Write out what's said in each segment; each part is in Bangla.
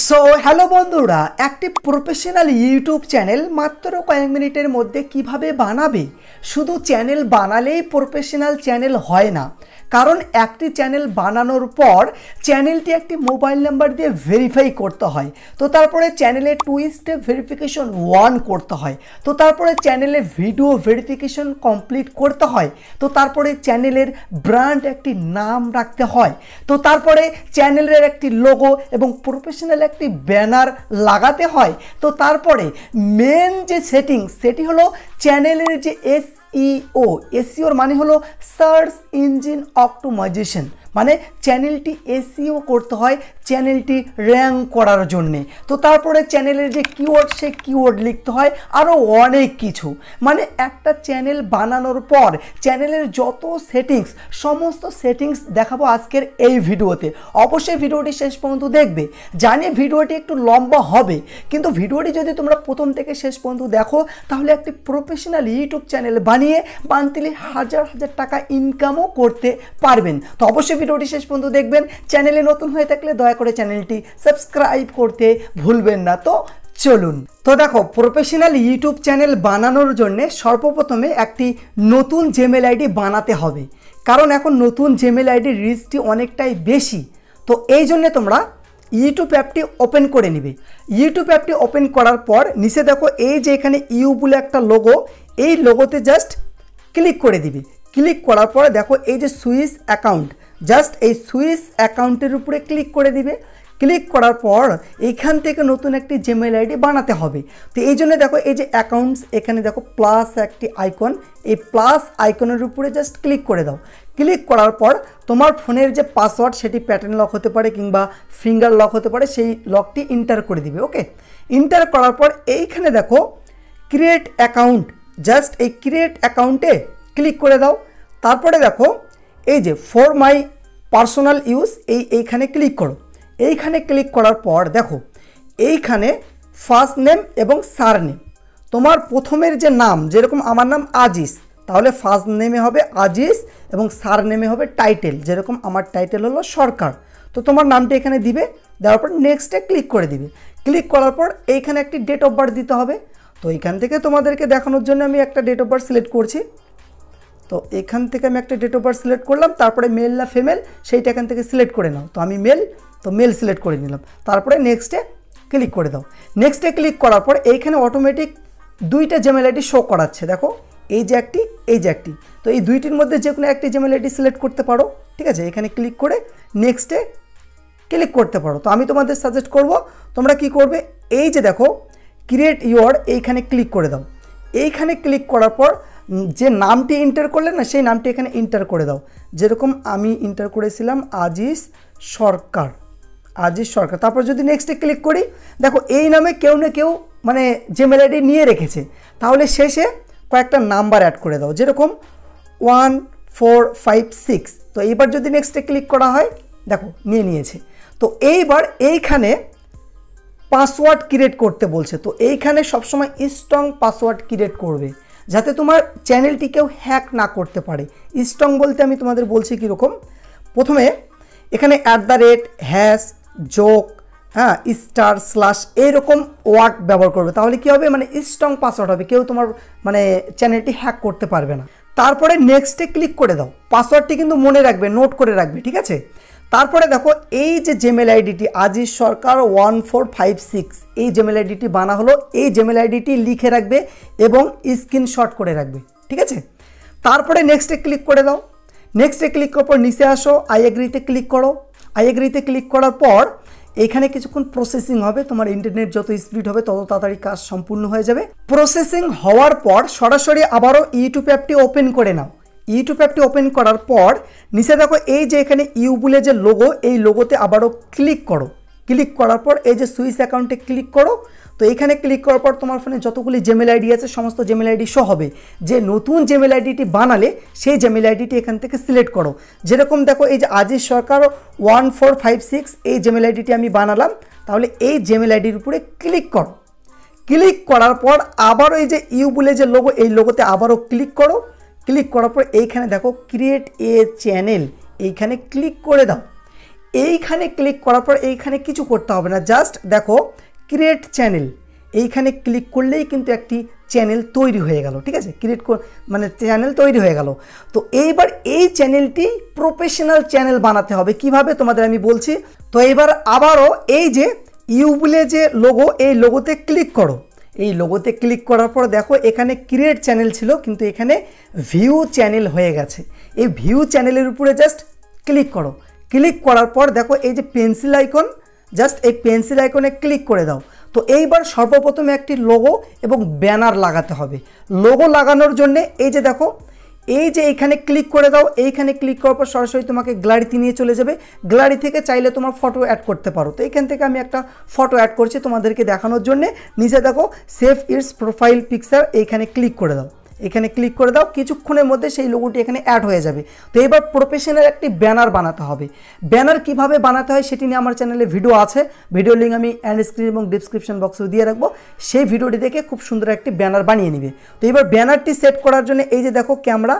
সো হ্যালো বন্ধুরা, একটি প্রফেশনাল ইউটিউব চ্যানেল মাত্র কয়েক মিনিটের মধ্যে কিভাবে বানাবে। শুধু চ্যানেল বানালেই প্রফেশনাল চ্যানেল হয় না, কারণ একটি চ্যানেল বানানোর পর চ্যানেলটি একটি মোবাইল নাম্বার দিয়ে ভেরিফাই করতে হয়। তো তারপরে চ্যানেলে 2 স্টেপ ভেরিফিকেশন 1 করতে হয়। তো তারপরে চ্যানেলে ভিডিও ভেরিফিকেশন কমপ্লিট করতে হয়। তো তারপরে চ্যানেলের ব্র্যান্ড একটি নাম রাখতে হয়। তো তারপরে চ্যানেলের একটি লোগো এবং প্রফেশনাল একটি ব্যানার লাগাতে হয়। তো তারপরে মেন যে সেটিংস সেটি হলো চ্যানেলের যে এসইওর মানে হলো সার্চ ইঞ্জিন অপটিমাইজেশন, মানে চ্যানেলটি এসইও করতে হয় চ্যানেলটি র্যাঙ্ক করার জন্যে। তো তারপরে চ্যানেলের যে কিওয়ার্ড সেই কিওয়ার্ড লিখতে হয়, আরও অনেক কিছু। মানে একটা চ্যানেল বানানোর পর চ্যানেলের যত সেটিংস সমস্ত সেটিংস দেখাবো আজকের এই ভিডিওতে। অবশ্যই ভিডিওটি শেষ পর্যন্ত দেখবে। জানি ভিডিওটি একটু লম্বা হবে, কিন্তু ভিডিওটি যদি তোমরা প্রথম থেকে শেষ পর্যন্ত দেখো তাহলে একটি প্রফেশনাল ইউটিউব চ্যানেল বানিয়ে মান্থলি হাজার হাজার টাকা ইনকামও করতে পারবেন। তো অবশ্যই ভিডিওটি শেষ পর্যন্ত দেখবেন। চ্যানেলে নতুন হয়ে থাকলে দয়া করে চ্যানেলটি সাবস্ক্রাইব করতে ভুলবেন না। তো চলুন। তো দেখো, প্রফেশনাল ইউটিউব চ্যানেল বানানোর জন্য সর্বপ্রথমে একটি নতুন জিমেল আইডি বানাতে হবে, কারণ এখন নতুন জিমেল আইডির রিস্কটি অনেকটাই বেশি। তো এই জন্য তোমরা ইউটিউব অ্যাপটি ওপেন করে নিবে। ইউটিউব অ্যাপটি ওপেন করার পর নিচে দেখো এই যে এখানে ইউ বলে একটা লোগো, এই লোগোতে জাস্ট ক্লিক করে দিবে। ক্লিক করার পরে দেখো এই যে সুইচ অ্যাকাউন্ট, জাস্ট এই সুইচ অ্যাকাউন্টের উপরে ক্লিক করে দিবে। ক্লিক করার পর এইখান থেকে নতুন একটি জিমেল আইডি বানাতে হবে। তো এই জন্য দেখো এই যে অ্যাকাউন্টস, এখানে দেখো প্লাস একটি আইকন, এই প্লাস আইকনের উপরে জাস্ট ক্লিক করে দাও। ক্লিক করার পর তোমার ফোনের যে পাসওয়ার্ড সেটি প্যাটার্ন লক হতে পারে কিংবা ফিঙ্গার লক হতে পারে, সেই লকটি এন্টার করে দিবে। ওকে, এন্টার করার পর এইখানে দেখো ক্রিয়েট অ্যাকাউন্ট, জাস্ট এই ক্রিয়েট অ্যাকাউন্টে ক্লিক করে দাও। তারপরে দেখো এই যে ফর মাই পার্সোনাল ইউজ এইখানে ক্লিক করো। এইখানে ক্লিক করার পর দেখো এইখানে ফার্স্ট নেম এবং সার নেম, তোমার প্রথমের যে নাম, যেরকম আমার নাম আজিজ, তাহলে ফার্স্ট নেমে হবে আজিজ এবং সার নেমে হবে টাইটেল, যেরকম আমার টাইটেল হলো সরকার। তো তোমার নামটা এখানে দিবে, দেওয়ার পর নেক্সটে ক্লিক করে দিবে। ক্লিক করার পর এইখানে একটি ডেট অফ বার্থ দিতে হবে। তো এইখান থেকে তোমাদেরকে দেখানোর জন্য আমি একটা ডেট অফ বার্থ সিলেক্ট করছি। তো এখান থেকে আমি একটা ডেট অফ বার্থ সিলেক্ট করলাম, তারপরে মেল না ফিমেল সেইটা এখান থেকে সিলেক্ট করে নাও। তো আমি মেল, তো মেল সিলেক্ট করে নিলাম। তারপরে নেক্সটে ক্লিক করে দাও। নেক্সটে ক্লিক করার পর এইখানে অটোমেটিক দুইটা জিমেল আইডি শো করাচ্ছে, দেখো এই যে একটি, এই যে একটি। তো এই দুইটির মধ্যে যে কোনো একটি জিমেল আইডি সিলেক্ট করতে পারো, ঠিক আছে। এখানে ক্লিক করে নেক্সটে ক্লিক করতে পারো। তো আমি তোমাদের সাজেস্ট করব তোমরা কি করবে, এই যে দেখো ক্রিয়েট ইউর, এইখানে ক্লিক করে দাও। এইখানে ক্লিক করার পর যে নামটি এন্টার করলে না, সেই নামটি এখানে এন্টার করে দাও। যেরকম আমি এন্টার করেছিলাম আজিজ সরকার, আজিজ সরকার। তারপর যদি নেক্সটে ক্লিক করি, দেখো এই নামে কেউ না কেউ মানে জিমেল আইডি নিয়ে রেখেছে, তাহলে শেষে কয়েকটা নাম্বার অ্যাড করে দাও, যেরকম 1456। তো এইবার যদি নেক্সটে ক্লিক করা হয়, দেখো নিয়েছে। তো এইবার এইখানে পাসওয়ার্ড ক্রিয়েট করতে বলছে। তো এইখানে সবসময় স্ট্রং পাসওয়ার্ড ক্রিয়েট করবে, যাতে তোমার চ্যানেলটি কেউ হ্যাক না করতে পারে। স্ট্রং বলতে আমি তোমাদের বলছি কীরকম, প্রথমে এখানে @ যোগ স্টার স্ল্যাশ এইরকম ওয়ার্ড ব্যবহার করবে, তাহলে কী হবে, মানে স্ট্রং পাসওয়ার্ড হবে, কেউ তোমার মানে চ্যানেলটি হ্যাক করতে পারবে না। তারপরে নেক্সটে ক্লিক করে দাও। পাসওয়ার্ডটি কিন্তু মনে রাখবে, নোট করে রাখবে, ঠিক আছে। তারপরে দেখো এই যে জিমেল আইডিটি আজিজ সরকার 1456, এই জিমেল আইডিটি বানা হলো, এই জিমেল আইডিটি লিখে রাখবে এবং স্ক্রিনশট করে রাখবে, ঠিক আছে। তারপরে নেক্সটে ক্লিক করে দাও। নেক্সটে ক্লিক করার পর নিচে আসো, আই এগ্রিতে ক্লিক করো। আই এগ্রিতে ক্লিক করার পর এখানে কিছুক্ষণ প্রসেসিং হবে, তোমার ইন্টারনেট যত স্পিড হবে তত তাড়াতাড়ি কাজ সম্পূর্ণ হয়ে যাবে। প্রসেসিং হওয়ার পর সরাসরি আবারও ইউটিউব অ্যাপটি ওপেন করে নাও। ইউটিউব অ্যাপটি ওপেন করার পর নিচে দেখো এই যে এখানে ইউ বলে যে লোগো, এই লোগোতে আবারও ক্লিক করো। ক্লিক করার পর এই যে সুইচ অ্যাকাউন্টে ক্লিক করো। তো এখানে ক্লিক করার পর তোমার ফোনে যতগুলি জিমেল আইডি আছে সমস্ত জিমেল আইডি শো হবে। যে নতুন জিমেল আইডিটি বানালে সেই জিমেল আইডিটি এখান থেকে সিলেক্ট করো। যেরকম দেখো এই যে আজিজ সরকার 1456, এই জিমেল আইডিটি আমি বানালাম, তাহলে এই জিমেল আইডির উপরে ক্লিক করো। ক্লিক করার পর আবারও এই যে ইউ বলে যে লোগো, এই লোগোতে আবারও ক্লিক করো। ক্লিক করার পর এইখানে দেখো ক্রিয়েট এ চ্যানেল, এইখানে ক্লিক করে দাও। এইখানে ক্লিক করার পর এইখানে কিছু করতে হবে না, জাস্ট দেখো ক্রিয়েট চ্যানেল, এইখানে ক্লিক করলেই কিন্তু একটি চ্যানেল তৈরি হয়ে গেল। ঠিক আছে, মানে চ্যানেল তৈরি হয়ে গেল। তো এইবার এই চ্যানেলটি প্রফেশনাল চ্যানেল বানাতে হবে। কিভাবে তোমাদের আমি বলছি। তো এবার আবারও এই যে বলে যে লোগো, এই লোগোতে ক্লিক করো। এই লোগোতে ক্লিক করার পর দেখো এখানে ক্রিয়েট চ্যানেল ছিল, কিন্তু এখানে ভিউ চ্যানেল হয়ে গেছে। এই ভিউ চ্যানেলের উপরে জাস্ট ক্লিক করো। ক্লিক করার পর দেখো এই যে পেন্সিল আইকন, জাস্ট এই পেন্সিল আইকনে ক্লিক করে দাও। তো এইবার সর্বপ্রথমে একটি লোগো এবং ব্যানার লাগাতে হবে। লোগো লাগানোর জন্য এই যে দেখো, এই যে এইখানে ক্লিক করে দাও। এইখানে ক্লিক করার পর সরাসরি তোমাকে গ্যালারিতে নিয়ে চলে যাবে। গ্যালারি থেকে চাইলে তোমার ফটো অ্যাড করতে পারো। তো এইখান থেকে আমি একটা ফটো অ্যাড করছি তোমাদেরকে দেখানোর জন্যে। নিচে দেখো সেভ ইটস প্রোফাইল পিকচার, এইখানে ক্লিক করে দাও। এখানে ক্লিক করে দাও, কিছুক্ষণের মধ্যে সেই লোগোটি এখানে অ্যাড হয়ে যাবে। তো এবার প্রফেশনাল একটি ব্যানার বানাতে হবে। ব্যানার কিভাবে বানাতে হয় সেটি নিয়ে আমার চ্যানেলে ভিডিও আছে, ভিডিও লিঙ্ক আমি এন্ড স্ক্রিন এবং ডিসক্রিপশন বক্সে দিয়ে রাখবো। সেই ভিডিওটি দেখে খুব সুন্দর একটি ব্যানার বানিয়ে নিবে। তো এবার ব্যানারটি সেট করার জন্য এই যে দেখো ক্যামেরা,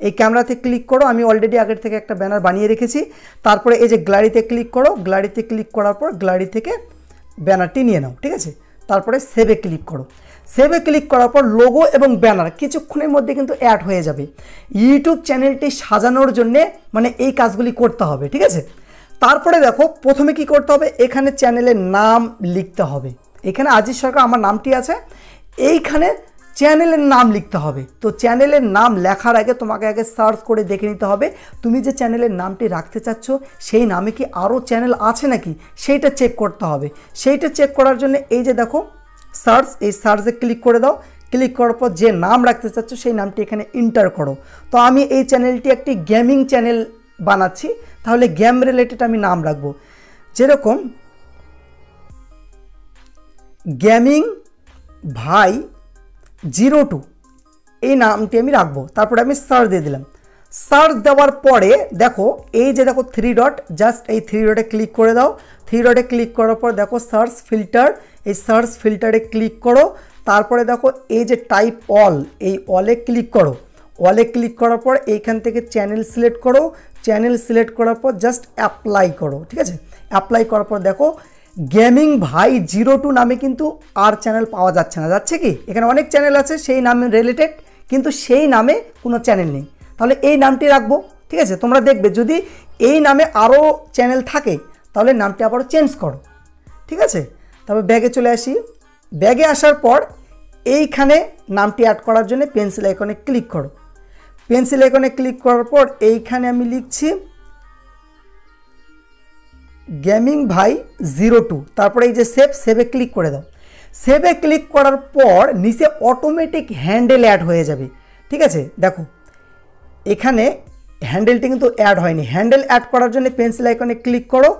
এই ক্যামেরাতে ক্লিক করো। আমি অলরেডি আগের থেকে একটা ব্যানার বানিয়ে রেখেছি। তারপরে এই যে গ্যালারিতে ক্লিক করো। গ্যালারিতে ক্লিক করার পর গ্যালারি থেকে ব্যানারটি নিয়ে নাও। ঠিক আছে, তারপরে সেভে ক্লিক করো। সেভে ক্লিক করার পর লোগো এবং ব্যানার কিছুক্ষণের মধ্যে কিন্তু অ্যাড হয়ে যাবে। ইউটিউব চ্যানেলটি সাজানোর জন্যে মানে এই কাজগুলি করতে হবে। ঠিক আছে, তারপরে দেখো প্রথমে কি করতে হবে, এখানে চ্যানেলের নাম লিখতে হবে। এখানে আজিজ সরকার আমার নামটি আছে, এইখানে চ্যানেলের নাম লিখতে হবে। তো চ্যানেলের নাম লেখার আগে তোমাকে আগে সার্চ করে দেখে নিতে হবে তুমি যে চ্যানেলের নামটি রাখতে চাচ্ছ সেই নামে কি আরও চ্যানেল আছে নাকি, সেইটা চেক করতে হবে। সেইটা চেক করার জন্য এই যে দেখো সার্চ, এই সার্চে ক্লিক করে দাও। ক্লিক করার পর যে নাম রাখতে চাচ্ছ সেই নামটি এখানে এন্টার করো। তো আমি এই চ্যানেলটি একটি গেমিং চ্যানেল বানাচ্ছি, তাহলে গেম রিলেটেড আমি নাম রাখবো, যেরকম গেমিং ভাই 02 এই নামটি আমি রাখবো। তারপরে আমি সার্চ দিয়ে দিলাম। সার্চ দেওয়ার পরে দেখো এই যে দেখো 3 ডট, জাস্ট এই 3 ডটে ক্লিক করে দাও। 3 ডটে ক্লিক করার পর দেখো সার্চ ফিল্টার, এই সার্চ ফিল্টারে ক্লিক করো। তারপরে দেখো এই যে টাইপ অল, এই অলে ক্লিক করো। অলে ক্লিক করার পর এইখান থেকে চ্যানেল সিলেক্ট করো। চ্যানেল সিলেক্ট করার পর জাস্ট অ্যাপ্লাই করো। ঠিক আছে, অ্যাপ্লাই করার পর দেখো গেমিং ভাই 02 নামে কিন্তু আর চ্যানেল পাওয়া যাচ্ছে না। যাচ্ছে কি, এখানে অনেক চ্যানেল আছে সেই নামে রিলেটেড, কিন্তু সেই নামে কোনো চ্যানেল নেই। তাহলে এই নামটি রাখবো। ঠিক আছে, তোমরা দেখবে যদি এই নামে আরও চ্যানেল থাকে তাহলে নামটি আবারও চেঞ্জ করো। ঠিক আছে, তবে ব্যাগে চলে আসি। ব্যাগে আসার পর এইখানে নামটি অ্যাড করার জন্য পেন্সিল আইকনে ক্লিক করো। পেন্সিল আইকনে ক্লিক করার পর এইখানে আমি লিখছি গেমিং ভাই 02। তারপরে এই যে সেভে ক্লিক করে দাও। সেভে ক্লিক করার পর নিচে অটোমেটিক হ্যান্ডেল অ্যাড হয়ে যাবে। ঠিক আছে, দেখো এখানে হ্যান্ডেলটি কিন্তু অ্যাড হয়নি। হ্যান্ডেল অ্যাড করার জন্য পেন্সিল আইকনে ক্লিক করো।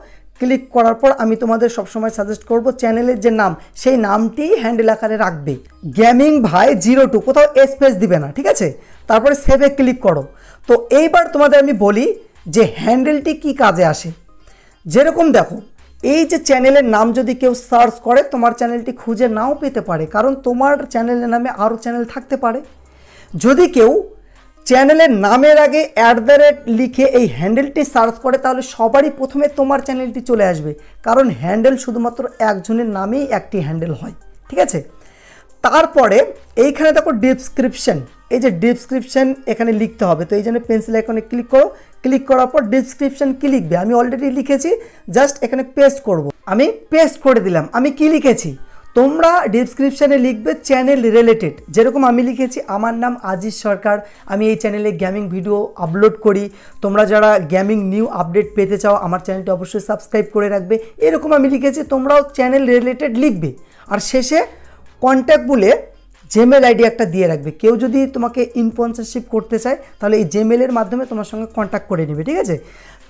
ক্লিক করার পর আমি তোমাদের সবসময় সাজেস্ট করব চ্যানেলের যে নাম সেই নামটি হ্যান্ডেল আকারে রাখবে, গেমিং ভাই 02, কোথাও স্পেস দিবে না। ঠিক আছে, তারপরে সেভে ক্লিক করো। তো এইবার তোমাদের আমি বলি যে হ্যান্ডেলটি কি কাজে আসে। যেরকম দেখো এই যে চ্যানেলের নাম যদি কেউ সার্চ করে তোমার চ্যানেলটি খুঁজে নাও পেতে পারে, কারণ তোমার চ্যানেলের নামে আরও চ্যানেল থাকতে পারে। যদি কেউ চ্যানেলের নামের আগে @ লিখে এই হ্যান্ডেলটি সার্চ করে তাহলে সবারই প্রথমে তোমার চ্যানেলটি চলে আসবে, কারণ হ্যান্ডেল শুধুমাত্র একজনের নামেই একটি হ্যান্ডেল হয়। ঠিক আছে, তারপরে এইখানে দেখো ডেসক্রিপশন, এই যে ডেসক্রিপশন এখানে লিখতে হবে। তো এই জন্য পেন্সিল আইকনে ক্লিক করো। ক্লিক করার পর ডেসক্রিপশন কি লিখবে, আমি অলরেডি লিখেছি, জাস্ট এখানে পেস্ট করব। আমি পেস্ট করে দিলাম। আমি কি লিখেছি, তোমরা ডেসক্রিপশানে লিখবে চ্যানেল রিলেটেড। যেরকম আমি লিখেছি আমার নাম আজিজ সরকার, আমি এই চ্যানেলে গেমিং ভিডিও আপলোড করি। তোমরা যারা গেমিং নিউ আপডেট পেতে চাও আমার চ্যানেলটি অবশ্যই সাবস্ক্রাইব করে রাখবে। এরকম আমি লিখেছি, তোমরাও চ্যানেল রিলেটেড লিখবে। আর শেষে কন্ট্যাক্ট বলে জিমেল আইডি একটা দিয়ে রাখবে। কেউ যদি তোমাকে স্পন্সরশিপ করতে চায় তাহলে এই জিমেলের মাধ্যমে তোমার সঙ্গে কন্ট্যাক্ট করে নেবে। ঠিক আছে,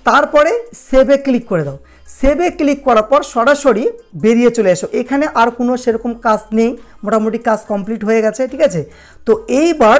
তারপরে সেভে ক্লিক করে দাও। সেভে ক্লিক করার পর সরাসরি বেরিয়ে চলে এসো। এখানে আর কোনো সেরকম কাজ নেই, মোটামুটি কাজ কমপ্লিট হয়ে গেছে। ঠিক আছে, তো এইবার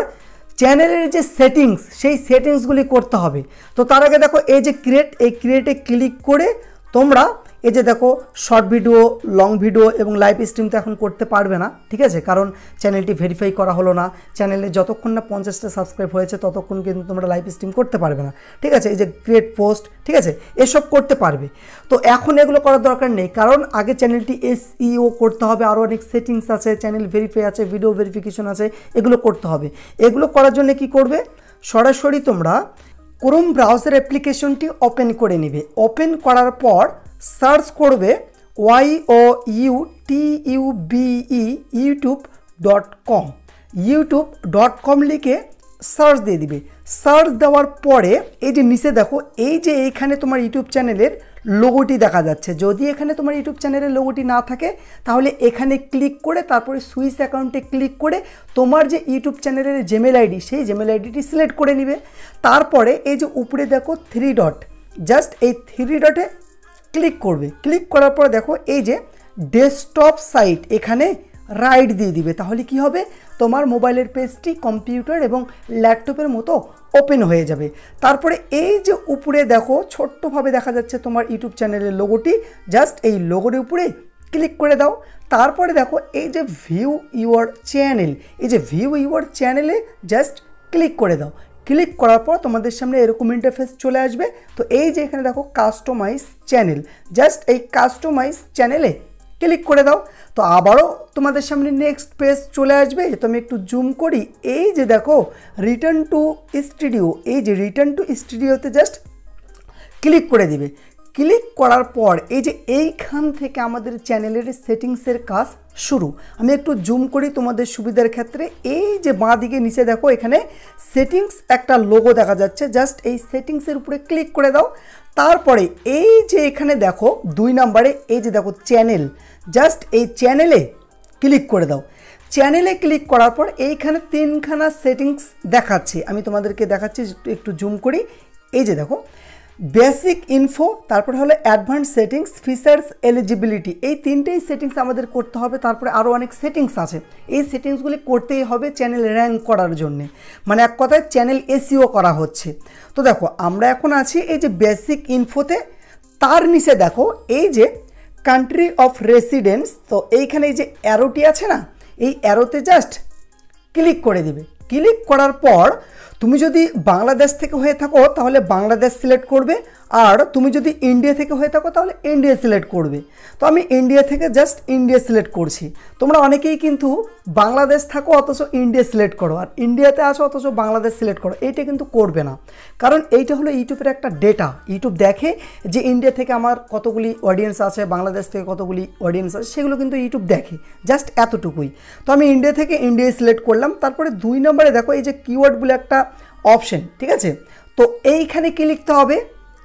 চ্যানেলের যে সেটিংস সেই সেটিংসগুলি করতে হবে। তো তার আগে দেখো এই যে ক্রিয়েট, এই ক্রিয়েটে ক্লিক করে তোমরা এই যে দেখো শর্ট ভিডিও, লং ভিডিও এবং লাইভ স্ট্রিম তো এখন করতে পারবে না, ঠিক আছে, কারণ চ্যানেলটি ভেরিফাই করা হলো না। চ্যানেলে যতক্ষণ না 50টা সাবস্ক্রাইব হয়েছে ততক্ষণ কিন্তু তোমরা লাইভ স্ট্রিম করতে পারবে না, ঠিক আছে। এই যে ক্রিয়েট পোস্ট, ঠিক আছে, এসব করতে পারবে। তো এখন এগুলো করার দরকার নেই, কারণ আগে চ্যানেলটি SEO করতে হবে, আরও অনেক সেটিংস আছে, চ্যানেল ভেরিফাই আছে, ভিডিও ভেরিফিকেশন আছে, এগুলো করতে হবে। এগুলো করার জন্য কি করবে, সরাসরি তোমরা ক্রোম ব্রাউজার অ্যাপ্লিকেশনটি ওপেন করে নেবে। ওপেন করার পর সার্চ করবে YOUTUBE youtube.com, youtube.com লিখে সার্চ দিয়ে দিবে। সার্চ দেওয়ার পরে এই যে নিচে দেখো, এই যে এইখানে তোমার ইউটিউব চ্যানেলের লোগোটি দেখা যাচ্ছে। যদি এখানে তোমার ইউটিউব চ্যানেলের লোগোটি না থাকে তাহলে এখানে ক্লিক করে তারপরে সুইচ অ্যাকাউন্টে ক্লিক করে তোমার যে ইউটিউব চ্যানেলের জিমেল আইডি, সেই জিমেল আইডিটি সিলেক্ট করে নিবে। তারপরে এই যে উপরে দেখো 3 ডট, জাস্ট এই 3 ডটে ক্লিক করবে। ক্লিক করার পর দেখো এই যে ডেস্কটপ সাইট, এখানে রাইট দিয়ে দিবে। তাহলে কি হবে, তোমার মোবাইলের পেজটি কম্পিউটার এবং ল্যাপটপের মতো ওপেন হয়ে যাবে। তারপরে এই যে উপরে দেখো ছোট্টভাবে দেখা যাচ্ছে তোমার ইউটিউব চ্যানেলের লোগোটি, জাস্ট এই লোগোর উপরে ক্লিক করে দাও। তারপরে দেখো এই যে ভিউ ইউর চ্যানেল, এই যে ভিউ ইউর চ্যানেলে জাস্ট ক্লিক করে দাও। ক্লিক করার পর তোমাদের সামনে এরকম ইন্টারফেস চলে আসবে। তো এই যে এখানে দেখো কাস্টমাইজ চ্যানেল, জাস্ট এই কাস্টমাইজ চ্যানেলে ক্লিক করে দাও। তো আবারও তোমাদের সামনে নেক্সট পেজ চলে আসবে। তো আমি একটু জুম করি, এই যে দেখো রিটার্ন টু স্টুডিও, এই যে রিটার্ন টু স্টুডিওতে জাস্ট ক্লিক করে দিবে। ক্লিক করার পর এই যে এইখান থেকে আমাদের চ্যানেলের সেটিংসের কাজ শুরু। আমি একটু জুম করি তোমাদের সুবিধার ক্ষেত্রে। এই যে বাঁ দিকে নিচে দেখো এখানে সেটিংস একটা লোগো দেখা যাচ্ছে, জাস্ট এই সেটিংসের উপরে ক্লিক করে দাও। তারপরে এই যে এখানে দেখো 2 নম্বরে এই যে দেখো চ্যানেল, জাস্ট এই চ্যানেলে ক্লিক করে দাও। চ্যানেলে ক্লিক করার পর এইখানে 3খানা সেটিংস দেখাচ্ছে, আমি তোমাদেরকে দেখাচ্ছি, একটু জুম করি। এই যে দেখো বেসিক ইনফো, তারপরে হলো অ্যাডভান্স সেটিংস, ফিচার্স, এলিজিবিলিটি, এই 3টেই সেটিংস আমাদের করতে হবে। তারপরে আরও অনেক সেটিংস আছে, এই সেটিংসগুলি করতেই হবে চ্যানেল র্যাঙ্ক করার জন্যে, মানে এক কথায় চ্যানেল SEO করা হচ্ছে। তো দেখো আমরা এখন আছি এই যে বেসিক ইনফোতে। তার নিচে দেখো এই যে কান্ট্রি অফ রেসিডেন্স, তো এইখানে এই যে অ্যারোটি আছে না, এই অ্যারোতে জাস্ট ক্লিক করে দিবে। ক্লিক করার পর তুমি যদি বাংলাদেশ থেকে হয়ে থাকো তাহলে বাংলাদেশ সিলেক্ট করবে, আর তুমি যদি ইন্ডিয়া থেকে হয়ে থাকো তাহলে ইন্ডিয়া সিলেক্ট করবে। তো আমি ইন্ডিয়া থেকে জাস্ট ইন্ডিয়া সিলেক্ট করছি। তোমরা অনেকেই কিন্তু বাংলাদেশ থাকো অথচ ইন্ডিয়া সিলেক্ট করো, আর ইন্ডিয়াতে আসো অথচ বাংলাদেশ সিলেক্ট করো, এইটা কিন্তু করবে না। কারণ এইটা হলো ইউটিউবের একটা ডেটা। ইউটিউব দেখে যে ইন্ডিয়া থেকে আমার কতগুলি অডিয়েন্স আছে, বাংলাদেশ থেকে কতগুলি অডিয়েন্স আছে, সেগুলো কিন্তু ইউটিউব দেখে, জাস্ট এতটুকুই। তো আমি ইন্ডিয়া থেকে ইন্ডিয়া সিলেক্ট করলাম। তারপরে 2 নম্বরে দেখো এই যে কিওয়ার্ড বলে একটা অপশন, ঠিক আছে, তো এইখানে কি লিখতে হবে,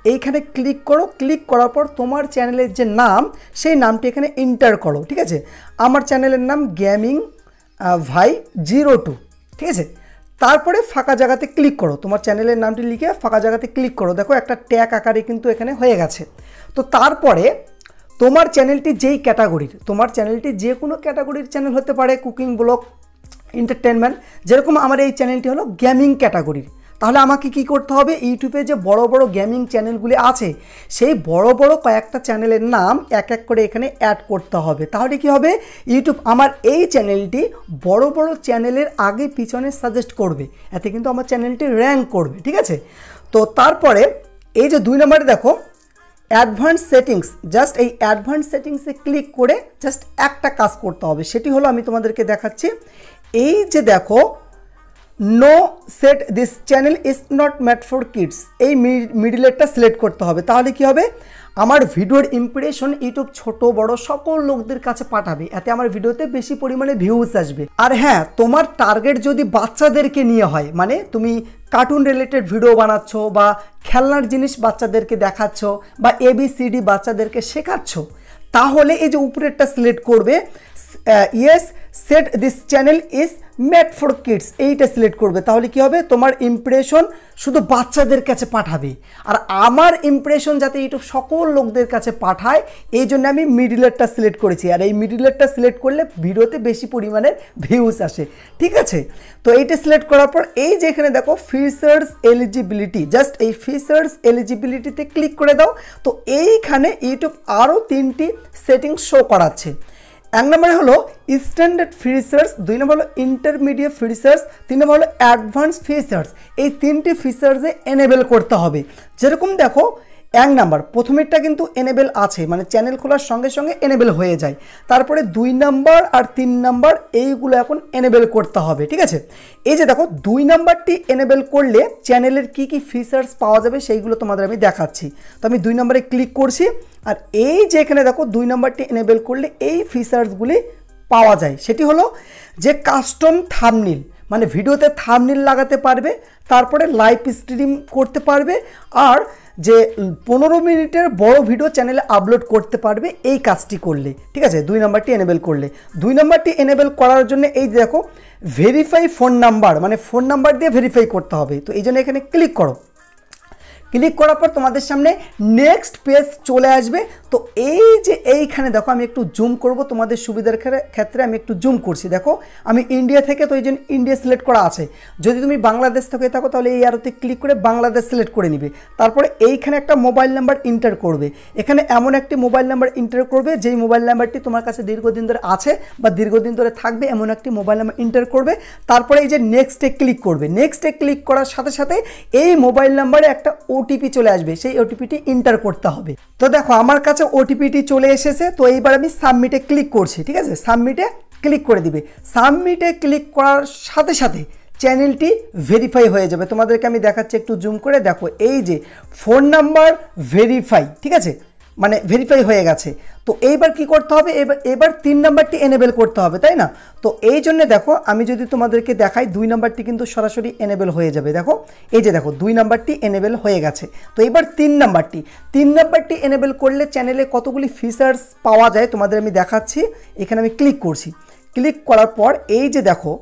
এইখানে ক্লিক করো। ক্লিক করার পর তোমার চ্যানেলের যে নাম, সেই নামটি এখানে এন্টার করো, ঠিক আছে। আমার চ্যানেলের নাম গেমিং ভাই 02, ঠিক আছে। তারপরে ফাঁকা জায়গাতে ক্লিক করো, তোমার চ্যানেলের নামটি লিখে ফাঁকা জায়গাতে ক্লিক করো। দেখো একটা ট্যাগ আকারে কিন্তু এখানে হয়ে গেছে। তো তারপরে তোমার চ্যানেলটি যেই ক্যাটাগরির, তোমার চ্যানেলটি যে কোনো ক্যাটাগরির চ্যানেল হতে পারে, কুকিং, ব্লগ, এন্টারটেনমেন্ট, যেরকম আমার এই চ্যানেলটি হলো গেমিং ক্যাটাগরির। তাহলে আমাকে কি করতে হবে, ইউটিউবে যে বড় বড় গেমিং চ্যানেলগুলি আছে সেই বড় বড় কয়েকটা চ্যানেলের নাম এক এক করে এখানে অ্যাড করতে হবে। তাহলে কি হবে, ইউটিউব আমার এই চ্যানেলটি বড় বড় চ্যানেলের আগে পিছনে সাজেস্ট করবে, এতে কিন্তু আমার চ্যানেলটি র্যাঙ্ক করবে, ঠিক আছে। তো তারপরে এই যে 2 নম্বরে দেখো অ্যাডভান্স সেটিংস, জাস্ট এই অ্যাডভান্স সেটিংসে ক্লিক করে জাস্ট একটা কাজ করতে হবে। সেটি হলো আমি তোমাদেরকে দেখাচ্ছি। এই যে দেখো no set this channel is not made for kids, এই মিডিলেরটা সিলেক্ট করতে হবে। তাহলে কি হবে, আমার ভিডিওর ইমপ্রেশন ইউটিউব ছোট বড় সকল লোকদের কাছে পাঠাবে, এতে আমার ভিডিওতে বেশি পরিমাণে ভিউজ আসবে। আর হ্যাঁ, তোমার টার্গেট যদি বাচ্চাদেরকে নিয়ে হয়, মানে তুমি কার্টুন রিলেটেড ভিডিও বানাচ্ছ বা খেলনার জিনিস বাচ্চাদেরকে দেখাচ্ছ বা ABCD বাচ্চাদেরকে শেখাচ্ছ, তাহলে এই যে উপরেরটা সিলেক্ট করবে, yes set this channel is made for kids, এইটা সিলেক্ট করবে। তাহলে কি হবে, তোমার ইমপ্রেশন শুধু বাচ্চাদের কাছে পাঠাবে। আর আমার ইমপ্রেশন যাতে ইউটিউব সকল লোকদের কাছে পাঠায়, এই জন্য আমি মিডলেরটা সিলেক্ট করেছি। আর এই মিডলেরটা সিলেক্ট করলে ভিডিওতে বেশি পরিমাণে ভিউজ আসে, ঠিক আছে। তো এইটা সিলেক্ট করার পর এই যে এখানে দেখো ফিচার্স এলিজিবিলিটি, জাস্ট এই ফিচার্স এলিজিবিলিটিতে ক্লিক করে দাও। তো এইখানে ইউটিউব আরও 3টি সেটিংস শো করাচ্ছে। 1 নম্বরে হলো স্ট্যান্ডার্ড ফিচার্স, 2 নম্বর হলো ইন্টারমিডিয়েট ফিচার্স, 3 নম্বর হলো অ্যাডভান্স ফিচার্স। এই 3টি ফিচার্সে এনেবেল করতে হবে। যেরকম দেখো 1 নাম্বার প্রথমেরটা কিন্তু এনেবেল আছে, মানে চ্যানেল খোলার সঙ্গে সঙ্গে এনেবেল হয়ে যায়। তারপরে 2 নাম্বার আর 3 নাম্বার এইগুলো এখন এনেবেল করতে হবে, ঠিক আছে। এই যে দেখো 2 নাম্বারটি এনেবেল করলে চ্যানেলের কি কি ফিচার্স পাওয়া যাবে সেইগুলো তোমাদের আমি দেখাচ্ছি। তো আমি 2 নাম্বারে ক্লিক করছি। আর এই যে এখানে দেখো 2 নাম্বারটি এনেবেল করলে এই ফিচার্সগুলি পাওয়া যায়। সেটি হলো যে কাস্টম থাম্বনেল, মানে ভিডিওতে থাম্বনেল লাগাতে পারবে, তারপরে লাইভ স্ট্রিম করতে পারবে, আর যে 15 মিনিটের বড় ভিডিও চ্যানেলে আপলোড করতে পারবে এই কাজটি করলে, ঠিক আছে। 2 নাম্বারটি এনেবেল করলে, 2 নাম্বারটি এনেবেল করার জন্য এই দেখো ভেরিফাই ফোন নাম্বার, মানে ফোন নাম্বার দিয়ে ভেরিফাই করতে হবে। তো এই জন্য এখানে ক্লিক করো। ক্লিক করার পর তোমাদের সামনে নেক্সট পেজ চলে আসবে। তো এই যে এইখানে দেখো আমি একটু জুম করব তোমাদের সুবিধার ক্ষেত্রে, আমি একটু জুম করছি। দেখো আমি ইন্ডিয়া থেকে, তো এই জন্য ইন্ডিয়া সিলেক্ট করা আছে। যদি তুমি বাংলাদেশ থেকে থাকো তাহলে এই আরোতে ক্লিক করে বাংলাদেশ সিলেক্ট করে নিবে। তারপরে এইখানে একটা মোবাইল নাম্বার এন্টার করবে। এখানে এমন একটি মোবাইল নাম্বার এন্টার করবে যেই মোবাইল নাম্বারটি তোমার কাছে দীর্ঘদিন ধরে আছে বা দীর্ঘদিন ধরে থাকবে, এমন একটি মোবাইল নাম্বার এন্টার করবে। তারপরে এই যে নেক্সটে ক্লিক করবে। নেক্সটে ক্লিক করার সাথে সাথে এই মোবাইল নাম্বারে একটা ওটিপি চলে আসবে, সেই ওটিপিটি এন্টার করতে হবে। তো দেখো আমার কাছে ওটিপিটি চলে এসেছে। তো এইবার আমি সাবমিটে ক্লিক করছি, ঠিক আছে। সাবমিটে ক্লিক করে দিবে। সাবমিটে ক্লিক করার সাথে সাথে চ্যানেলটি ভেরিফাই হয়ে যাবে। তোমাদেরকে আমি দেখাচ্ছি একটু জুম করে, দেখো এই যে ফোন নাম্বার ভেরিফাই, ঠিক আছে, মানে ভেরিফাই হয়ে গেছে। তো এইবার কি করতে হবে, এবার 3 নাম্বারটি এনেবেল করতে হবে, তাই না। তো এই জন্য দেখো আমি যদি তোমাদেরকে দেখাই 2 নাম্বারটি কিন্তু সরাসরি এনেবেল হয়ে যাবে। দেখো এই যে দেখো 2 নাম্বারটি এনেবেল হয়ে গেছে। তো এবার 3 নাম্বারটি এনেবেল করলে চ্যানেলে কতগুলি ফিচার্স পাওয়া যায় তোমাদের আমি দেখাচ্ছি। এখানে আমি ক্লিক করছি। ক্লিক করার পর এই যে দেখো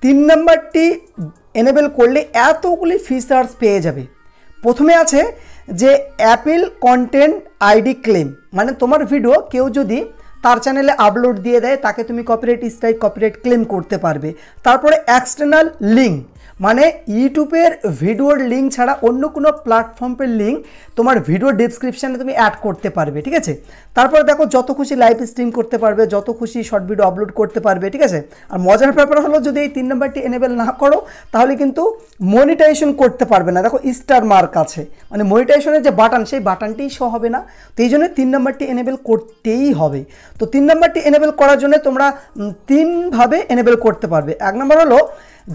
3 নাম্বারটি এনেবেল করলে এতগুলি ফিচার্স পেয়ে যাবে। প্রথমে আছে যে অ্যাপেল কন্টেন্ট আইডি ক্লেম, মানে তোমার ভিডিও কেউ যদি তার চ্যানেলে আপলোড দিয়ে দেয় তাকে তুমি কপিরাইট স্ট্রাইক কপিরাইট ক্লেম করতে পারবে। তারপরে এক্সটার্নাল লিঙ্ক, মানে ইউটিউবের ভিডিওর লিঙ্ক ছাড়া অন্য কোনো প্ল্যাটফর্মের লিঙ্ক তোমার ভিডিও ডেসক্রিপশানে তুমি অ্যাড করতে পারবে, ঠিক আছে। তারপরে দেখো যত খুশি লাইভ স্ট্রিম করতে পারবে, যত খুশি শর্ট ভিডিও আপলোড করতে পারবে, ঠিক আছে। আর মজার ব্যাপার হলো যদি এই 3 নাম্বারটি এনেবেল না করো তাহলে কিন্তু মনিটাইজেশন করতে পারবে না। দেখো স্টার মার্ক আছে, মানে মনিটাইজেশনের যে বাটন সেই বাটনটিই শো হবে না। তো এই জন্য 3 নাম্বারটি এনেবেল করতেই হবে। তো 3 নাম্বারটি এনেবেল করার জন্য তোমরা 3 ভাবে এনেবেল করতে পারবে। 1 নম্বর হলো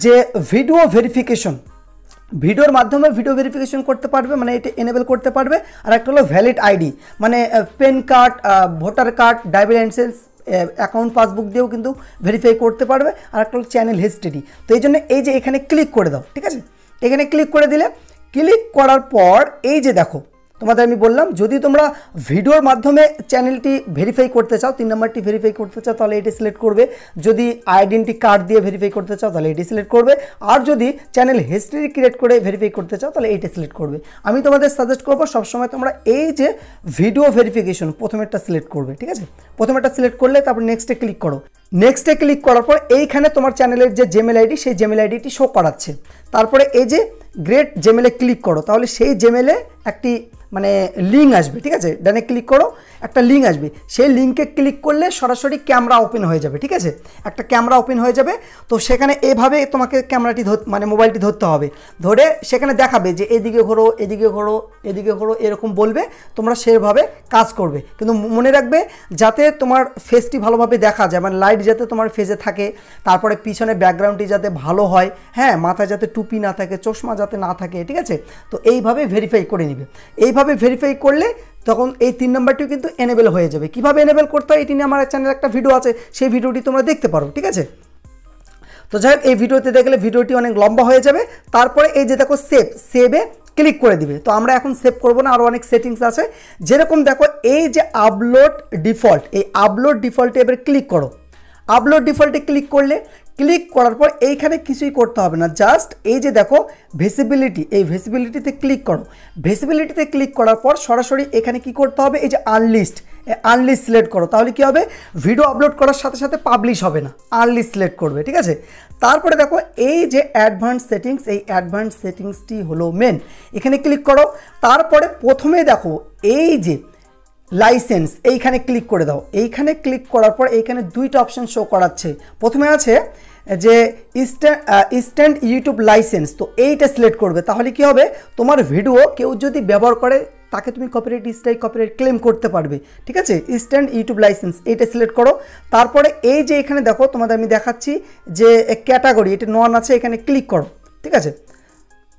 যে ভিডিও ভেরিফিকেশন, ভিডিওর মাধ্যমে ভিডিও ভেরিফিকেশন করতে পারবে, মানে এটা এনেবেল করতে পারবে। আর একটা হলো ভ্যালিড আইডি, মানে PAN card, voter card, driving licence, account passbook দিয়েও কিন্তু ভেরিফাই করতে পারবে। আর একটা হলো চ্যানেল হিস্ট্রি। তো এই জন্য এই যে এখানে ক্লিক করে দাও, ঠিক আছে। এখানে ক্লিক করে দিলে, ক্লিক করার পর এই যে দেখো তোমাদের আমি বললাম যদি তোমরা ভিডিওর মাধ্যমে চ্যানেলটি ভেরিফাই করতে চাও, 3 নাম্বারটি ভেরিফাই করতে চাও তাহলে এটি সিলেক্ট করবে। যদি আইডেন্টি কার্ড দিয়ে ভেরিফাই করতে চাও তাহলে এটি সিলেক্ট করবে। আর যদি চ্যানেল হিস্ট্রি ক্রিয়েট করে ভেরিফাই করতে চাও তাহলে এইটা সিলেক্ট করবে। আমি তোমাদের সাজেস্ট করবো সবসময় তোমরা এই যে ভিডিও ভেরিফিকেশন প্রথমেরটা সিলেক্ট করবে, ঠিক আছে। প্রথমেরটা সিলেক্ট করলে তারপর নেক্সটে ক্লিক করো। নেক্সটে ক্লিক করার পর এইখানে তোমার চ্যানেলের যে জিমেল আইডি সেই জিমেল আইডিটি শো করাচ্ছে। তারপরে এই যে গ্রেট জিমেলে ক্লিক করো, তাহলে সেই জিমেলে একটি মানে লিঙ্ক আসবে, ঠিক আছে। ডানে ক্লিক করো, একটা লিঙ্ক আসবে। সেই লিঙ্কে ক্লিক করলে সরাসরি ক্যামেরা ওপেন হয়ে যাবে, ঠিক আছে। একটা ক্যামেরা ওপেন হয়ে যাবে। তো সেখানে এভাবে তোমাকে ক্যামেরাটি মানে মোবাইলটি ধরতে হবে। ধরে সেখানে দেখাবে যে এদিকে ঘোরো, এদিকে ঘোরো, এদিকে ঘোরো, এরকম বলবে। তোমরা সেভাবে কাজ করবে, কিন্তু মনে রাখবে যাতে তোমার ফেসটি ভালোভাবে দেখা যায়, মানে লাইট যাতে তোমার ফেসে থাকে। তারপরে পিছনে ব্যাকগ্রাউন্ডটি যাতে ভালো হয়, হ্যাঁ, মাথায় যাতে টুপি না থাকে, চশমা যাতে না থাকে, ঠিক আছে। তো এইভাবে ভেরিফাই করে নিবে। এইভাবে ভেরিফাই করলে তখন এই 3 নাম্বারটিও কিন্তু এনেবেল হয়ে যাবে। কিভাবে এনেবেল করতে হয় এটি নিয়ে আমার চ্যানেলে একটা ভিডিও আছে, সেই ভিডিওটি তোমরা দেখতে পারো, ঠিক আছে। তো যাই হোক এই ভিডিওতে দেখলে ভিডিওটি অনেক লম্বা হয়ে যাবে। তারপরে এই যে দেখো সেভে ক্লিক করে দিবে। তো আমরা এখন সেভ করবো না, আরও অনেক সেটিংস আছে। যেরকম দেখো এই যে আপলোড ডিফল্ট, এই আপলোড ডিফল্টে এবার ক্লিক করো। আপলোড ডিফল্টে ক্লিক করলে, ক্লিক করার পর এইখানে কিছুই করতে হবে না, জাস্ট এই যে দেখো ভিজিবিলিটি, এই ভিজিবিলিটিতে ক্লিক করো। ভিজিবিলিটিতে ক্লিক করার পর সরাসরি এখানে কি করতে হবে, এই যে আনলিস্ট, আনলিস্ট সিলেক্ট করো। তাহলে কি হবে, ভিডিও আপলোড করার সাথে সাথে পাবলিশ হবে না, আনলিস্ট সিলেক্ট করবে, ঠিক আছে। তারপরে দেখো এই যে অ্যাডভান্স সেটিংস, এই অ্যাডভান্স সেটিংসটি হলো মেন, এখানে ক্লিক করো। তারপরে প্রথমে দেখো এই যে লাইসেন্স, এইখানে ক্লিক করে দাও। এইখানে ক্লিক করার পর এইখানে দুইটা অপশন শো করাচ্ছে। প্রথমে আছে যে ইনস্ট্যান্ট ইউটিউব লাইসেন্স, তো এইটা সিলেক্ট করবে। তাহলে কি হবে, তোমার ভিডিও কেউ যদি ব্যবহার করে তাকে তুমি কপিরাইট স্ট্রাইক, কপিরাইট ক্লেম করতে পারবে, ঠিক আছে। ইনস্ট্যান্ট ইউটিউব লাইসেন্স এইটা সিলেক্ট করো। তারপরে এই যে এখানে দেখো তোমাদের আমি দেখাচ্ছি যে ক্যাটাগরি, এটা নন আছে, এখানে ক্লিক করো, ঠিক আছে।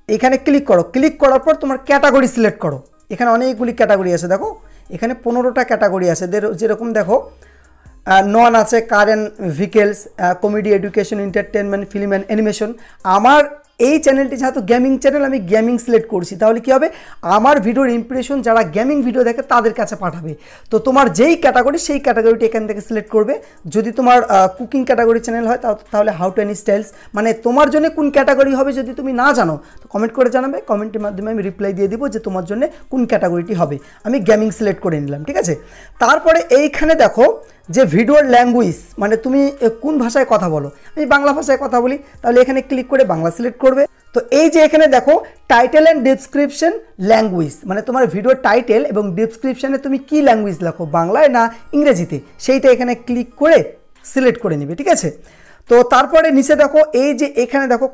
এখানে ক্লিক করো, ক্লিক করার পর তোমার ক্যাটাগরি সিলেক্ট করো। এখানে অনেকগুলি ক্যাটাগরি আছে, দেখো এখানে 15টা ক্যাটাগরি আছে, যেরকম দেখো নন আছে, current vehicles, comedy, education, entertainment, film and animation. আমার এই চ্যানেলটি যেহেতু গেমিং চ্যানেল, আমি গেমিং সিলেক্ট করছি। তাহলে কি হবে, আমার ভিডিওর ইমপ্রেশন যারা গেমিং ভিডিও দেখে তাদের কাছে পাঠাবে। তো তোমার যেই ক্যাটাগরি, সেই ক্যাটাগরিটি এখান থেকে সিলেক্ট করবে। যদি তোমার কুকিং ক্যাটাগরি চ্যানেল হয় তাহলে হাউ টু এনি স্টাইলস, মানে তোমার জন্য কোন ক্যাটাগরি হবে যদি তুমি না জানো তো কমেন্ট করে জানাবে, কমেন্টের মাধ্যমে আমি রিপ্লাই দিয়ে দিব যে তোমার জন্য কোন ক্যাটাগরিটি হবে। আমি গেমিং সিলেক্ট করে নিলাম, ঠিক আছে। তারপরে এইখানে দেখো যে ভিডিওর ল্যাঙ্গুয়েজ, মানে তুমি কোন ভাষায় কথা বলো, আমি বাংলা ভাষায় কথা বলি, তাহলে এখানে ক্লিক করে বাংলা সিলেক্ট করবে। তো এই যে এখানে দেখো টাইটেল অ্যান্ড ডেসক্রিপশন ল্যাঙ্গুয়েজ, মানে তোমার ভিডিওর টাইটেল এবং ডেসক্রিপশনে তুমি কি ল্যাঙ্গুয়েজ লেখো, বাংলায় না ইংরেজিতে, সেইটা এখানে ক্লিক করে সিলেক্ট করে নেবে, ঠিক আছে। তো তারপরে নিচে দেখো এই যে এখানে দেখো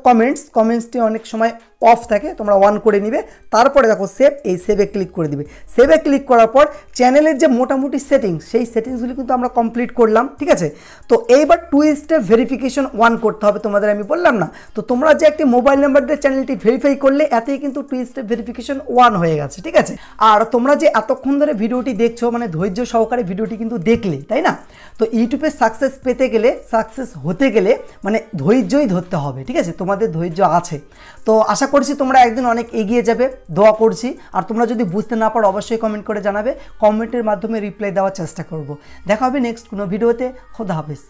কমেন্টসটি অনেক সময় অফ থাকে, তোমরা অন করে নিবে। তারপরে দেখো সেভ, এই সেভে ক্লিক করে দিবে। সেভে ক্লিক করার পর চ্যানেলের যে মোটামুটি সেটিংস, সেই সেটিংসগুলি কিন্তু আমরা কমপ্লিট করলাম, ঠিক আছে। তো এইবার 2 স্টেপ ভেরিফিকেশন 1 করতে হবে, তোমাদের আমি বললাম না। তো তোমরা যে একটি মোবাইল নাম্বার দিয়ে চ্যানেলটি ভেরিফাই করলে, এতেই কিন্তু 2 স্টেপ ভেরিফিকেশন 1 হয়ে গেছে, ঠিক আছে। আর তোমরা যে এতক্ষণ ধরে ভিডিওটি দেখছো, মানে ধৈর্য সহকারে ভিডিওটি কিন্তু দেখলে, তাই না। তো ইউটিউবে সাকসেস পেতে গেলে, সাকসেস হতে গেলে মানে ধৈর্যই ধরতে হবে, ঠিক আছে। তোমাদের ধৈর্য আছে, তো আশা করছি তোমরা একদিন অনেক এগিয়ে যাবে, দোয়া করছি। আর তোমরা যদি বুঝতে না পারো অবশ্যই কমেন্ট করে জানাবে, কমেন্টের মাধ্যমে রিপ্লাই দেওয়ার চেষ্টা করব। দেখা হবে নেক্সট কোনো ভিডিওতে। খোদা হাফেজ।